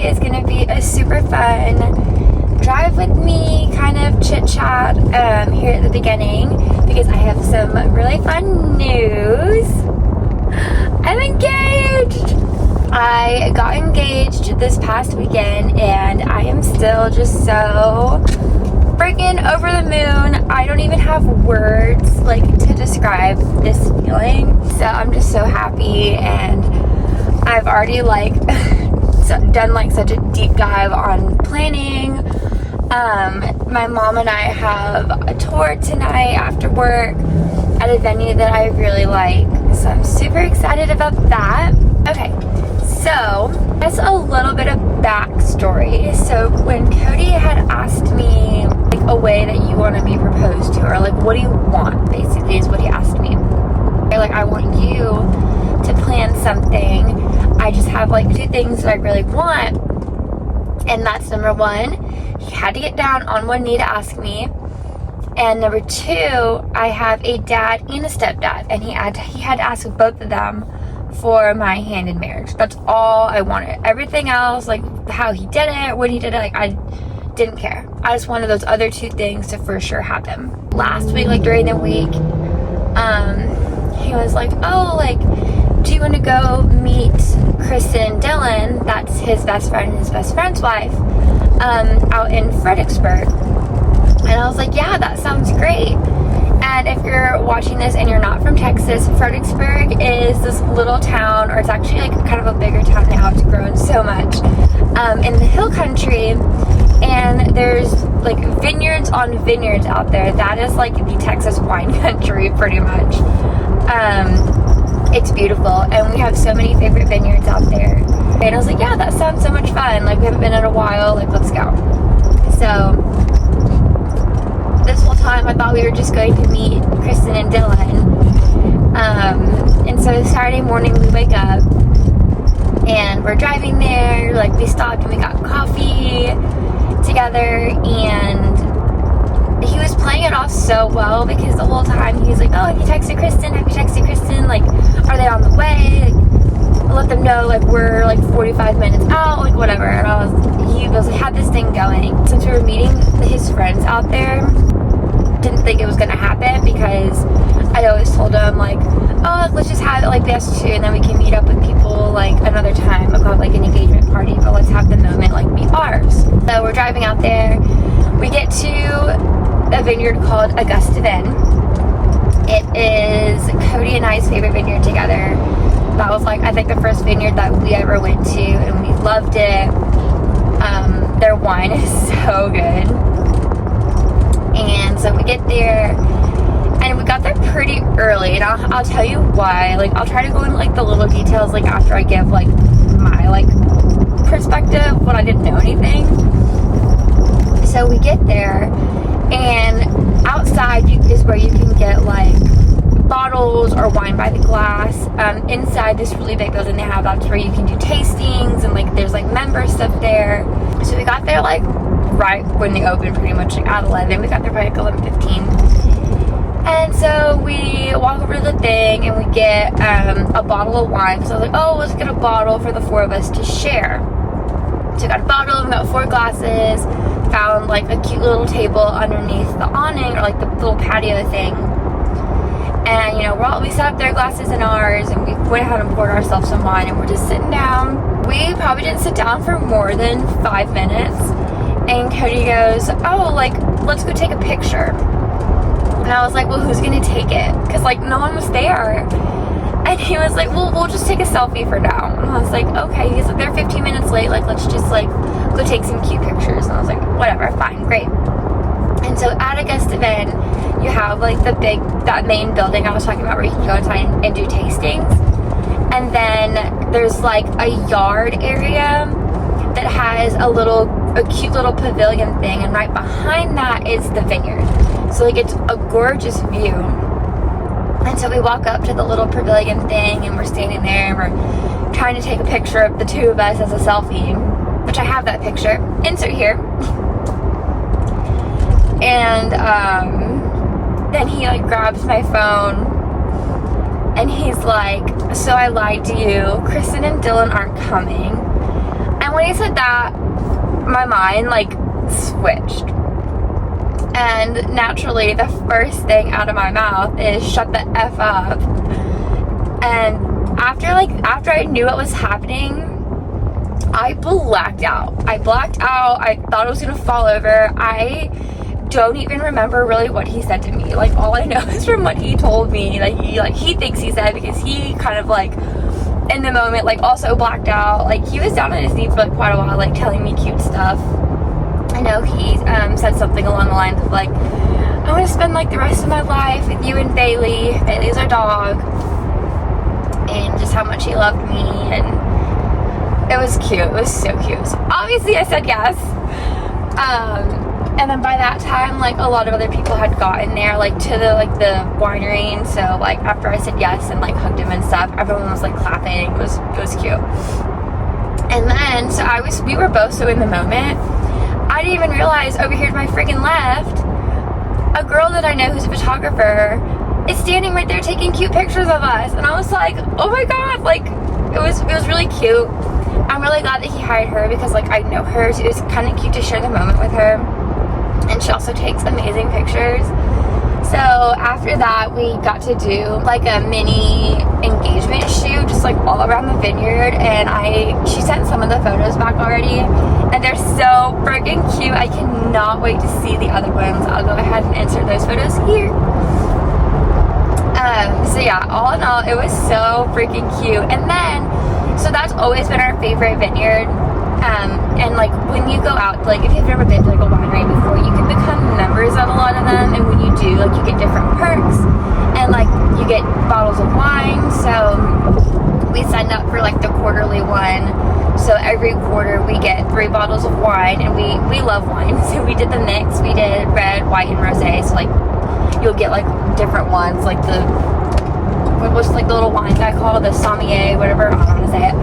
today is going to be a super fun drive with me kind of chit chat here at the beginning because I have some really fun news. I'm engaged! I got engaged this past weekend and I am still just so freaking over the moon. I don't even have words like to describe this feeling. So I'm just so happy, and I've already like done like such a deep dive on planning. My mom and I have a tour tonight after work at a venue that I really like, so I'm super excited about that. Okay, so that's a little bit of backstory. So when Cody had asked me like a way that you want to be proposed to, or like what do you want, basically is what he asked me. Like, I want you to plan something. I just have like two things that I really want, and that's number one, he had to get down on one knee to ask me, and number two, I have a dad and a stepdad, and he had to ask both of them for my hand in marriage. That's all I wanted. Everything else, like how he did it, when he did it, like I didn't care. I just wanted those other two things to for sure happen. Last week, like during the week, he was like, oh, like, do you want to go meet Kristen Dylan, that's his best friend and his best friend's wife, out in Fredericksburg? And I was like, yeah, that sounds great. And if you're watching this and you're not from Texas, Fredericksburg is this little town, or it's actually like kind of a bigger town now. It's grown so much, in the hill country, and there's like vineyards on vineyards out there. That is like the Texas wine country pretty much. It's beautiful, and we have so many favorite vineyards out there. And I was like, yeah, that sounds so much fun. Like, we haven't been in a while, like, let's go. So this whole time I thought we were just going to meet Kristen and Dylan. And so Saturday morning we wake up and we're driving there. Like, we stopped and we got coffee together, and he was playing it off so well because the whole time he was like, oh, have you texted Kristen? Have you texted Kristen? Like, are they on the way? Like, I'll let them know, like, we're like 45 minutes out, like whatever. And he had this thing going. Since we were meeting his friends out there, didn't think it was gonna happen because I always told him like, oh, let's just have it like this too, and then we can meet up with people like another time about like an engagement party, but let's have the moment like be ours. So we're driving out there. We get to a vineyard called Augusta Vin. It is Cody and I's favorite vineyard together. That was like, I think, the first vineyard that we ever went to, and we loved it. Their wine is so good. And so we get there, and we got there pretty early, and I'll tell you why. Like, I'll try to go into like the little details like after I give like my like perspective when I didn't know anything. So we get there, and outside is where you can get like bottles or wine by the glass. Inside this really big building they have, that's where you can do tastings, and like there's like member stuff there. So we got there like right when they opened, pretty much like at 11. We got there by like 11:15. And so we walk over to the thing and we get a bottle of wine. So I was like, oh, let's get a bottle for the four of us to share. So I got a bottle and got 4 glasses. Found like a cute little table underneath the awning, or like the little patio thing. And you know, we set up their glasses and ours, and we went ahead and poured ourselves some wine, and we're just sitting down. We probably didn't sit down for more than 5 minutes. And Cody goes, oh, like, let's go take a picture. And I was like, well, who's gonna take it? Because like no one was there. And he was like, well, we'll just take a selfie for now. And I was like, okay. He's like, they're 15 minutes late. Like, let's just like go take some cute pictures. And I was like, whatever, fine, great. And so at Augusta Vin, you have like that main building I was talking about where you can go inside and do tastings. And then there's like a yard area that has a cute little pavilion thing. And right behind that is the vineyard. So like it's a gorgeous view. And so we walk up to the little pavilion thing, and we're standing there, and we're trying to take a picture of the two of us as a selfie, which I have that picture. Insert here. And then he like grabs my phone, and he's like, so I lied to you. Kristen and Dylan aren't coming. And when he said that, my mind like switched. And naturally, the first thing out of my mouth is shut the F up. And after I knew what was happening, I blacked out. I thought I was gonna fall over. I don't even remember really what he said to me. Like, all I know is from what he told me. He thinks he said, because he kind of like in the moment like also blacked out. Like, he was down on his knee for like quite a while, like telling me cute stuff. I know he said something along the lines of like, I want to spend like the rest of my life with you and Bailey. Bailey's our dog, and just how much he loved me, and it was cute. It was so cute. So obviously I said yes. And then by that time, like, a lot of other people had gotten there, like, to the winery, and so like after I said yes and like hugged him and stuff, everyone was like clapping. It was cute. And then we were both so in the moment. I didn't even realize over here to my freaking left, a girl that I know who's a photographer is standing right there taking cute pictures of us. And I was like, oh my god, like, it was really cute. I'm really glad that he hired her, because like I know her, so it was kind of cute to share the moment with her. And she also takes amazing pictures. So after that, we got to do like a mini engagement shoot, just like all around the vineyard. And she sent some of the photos back already, and they're so freaking cute. I cannot wait to see the other ones. I'll go ahead and insert those photos here. So yeah, all in all, it was so freaking cute. And then, so that's always been our favorite vineyard. And like when you go out, like if you've never been to like a winery before, you can become members at a lot of them, and when you do, like you get different perks, and like you get bottles of wine. So we signed up for like the quarterly one, so every quarter we get 3 bottles of wine, and we love wine, so we did the mix. We did red, white, and rosé. So like you'll get like different ones, like what's like the little wine guy called, the sommelier, whatever, I don't know how to say it.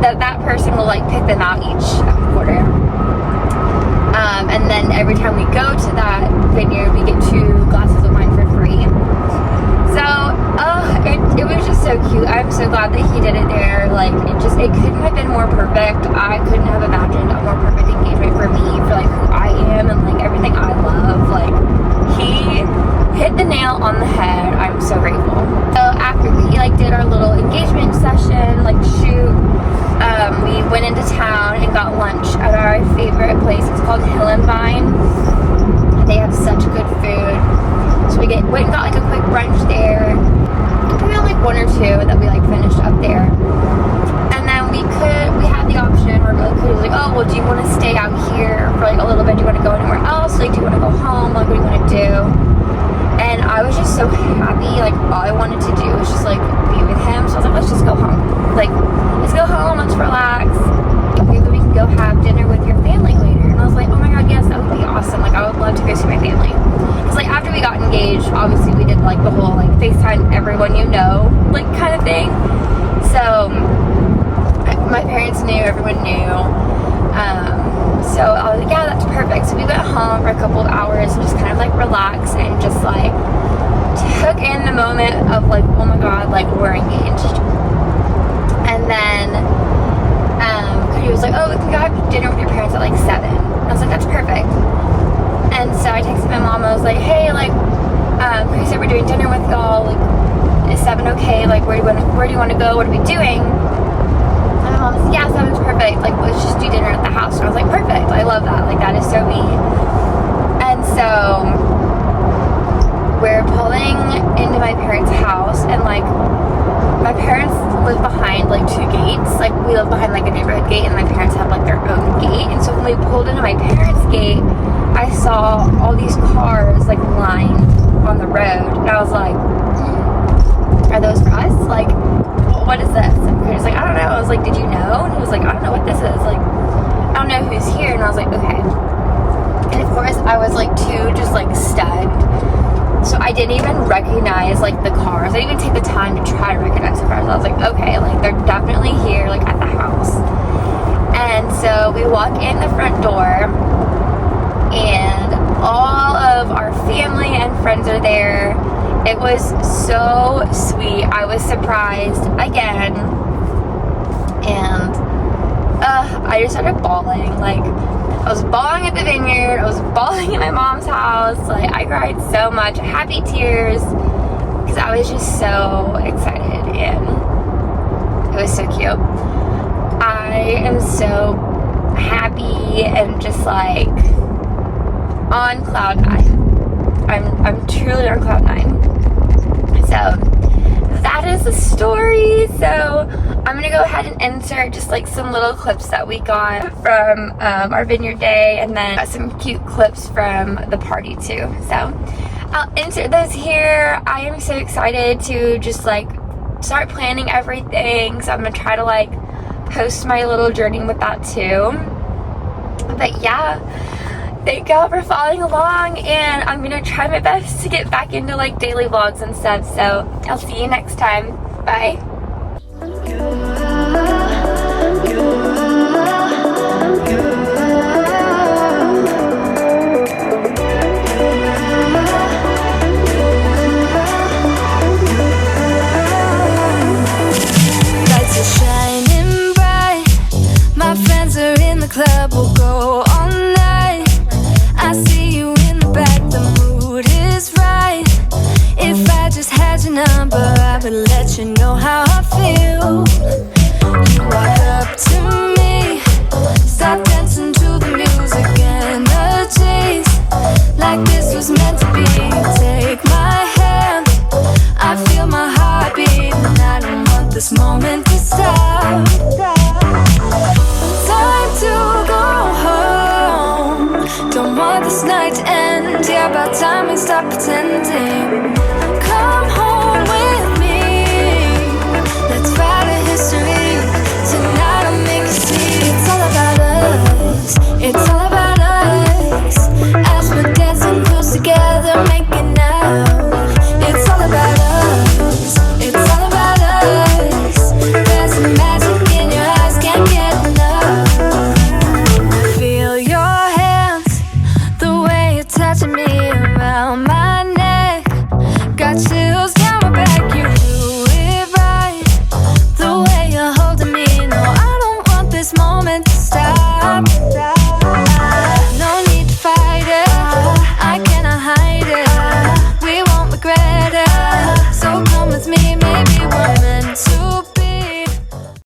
That person will like pick them out each quarter. And then every time we go to that vineyard, we get 2 glasses of wine for free. So it was just so cute. I'm so glad that he did it there. Like, it couldn't have been more perfect. I couldn't have imagined a more perfect engagement for me, for like who I am and like everything I love. Like, he hit the nail on the head. I'm so grateful. So after we like did our little engagement session, like shoot, we went into town and got lunch at our favorite place. It's called Hill and Vine. They have such good food. So we went and got like a quick brunch there. We had like 1 or 2 that we like finished up there. And then we had the option where Cody was like, oh, well, do you want to stay out here for like a little bit? Do you want to go anywhere else? Like, do you want to go home? Like, what do you want to do? And I was just so happy. Like, all I wanted to do was just like be with him. So I was like, let's just go home. Like, let's go home, let's relax. Maybe we can go have dinner with your family later. And I was like, oh my god, yes, that would be awesome. Like, I would love to go see my family. Because like after we got engaged, obviously we did like the whole like FaceTime everyone you know, like kind of thing. So my parents knew, everyone knew. So I was like, yeah, that's perfect. So we went home for a couple of hours and just kind of like relaxed and just like took in the moment of like, oh my god, like we're engaged. And then Cody was like, oh, we can go have dinner with your parents at like 7. I was like, that's perfect. And so I texted my mom. I was like, hey, like Cody said we're doing dinner with y'all. Like, is 7 okay? Like, where do you want to go? What are we doing? And my mom was like, yeah, 7's perfect. Like, let's just do dinner at the house. And I was like, perfect. I love that. Like, that is so me. And so we're pulling into my parents' house, and like my parents live behind like 2 gates. Like, we live behind like a neighborhood gate, and my parents have like their own gate. And so when we pulled into my parents' gate, I saw all these cars like lined on the road, and I was like, are those for us? Like, what is this? And he was like, I don't know. I was like, did you know? And he was like, I don't know what this is. Like, I don't know who's here. And I was like, okay. And of course I was like too just like stunned. So I didn't even recognize like the cars. I didn't even take the time to try to recognize the cars. I was like, okay, like they're definitely here, like at the house. And so we walk in the front door, and all of our family and friends are there. It was so sweet. I was surprised again. And I I just started bawling. Like, I was bawling at the vineyard, I was bawling at my mom's house. Like, I cried so much, happy tears, because I was just so excited, and it was so cute. I am so happy and just like on cloud 9. I'm truly on cloud 9. So that is the story. So I'm gonna go ahead and insert just like some little clips that we got from our vineyard day, and then got some cute clips from the party too. So I'll insert those here. I am so excited to just like start planning everything. So I'm gonna try to like post my little journey with that too. But yeah, thank y'all for following along, and I'm gonna try my best to get back into like daily vlogs and stuff. So I'll see you next time. Bye. Lights are shining bright. My friends are in the club. We'll go all night. I see you in the back. The mood is right. If I just had your number, I would let you know how I feel. You walk up to me, start dancing to the music, energies like this was meant to be. Take my hand, I feel my heart beat, and I don't want this moment to stop. Time to go home, don't want this night to end. Yeah, about time we stop pretending. Come home with me, let's write a history. Tonight I'll make you see. It's all about us, it's all about us. As we're dancing close together, making out. It's all about us, it's all about us. There's some magic in your eyes, can't get enough. Feel your hands, the way you're touching me around my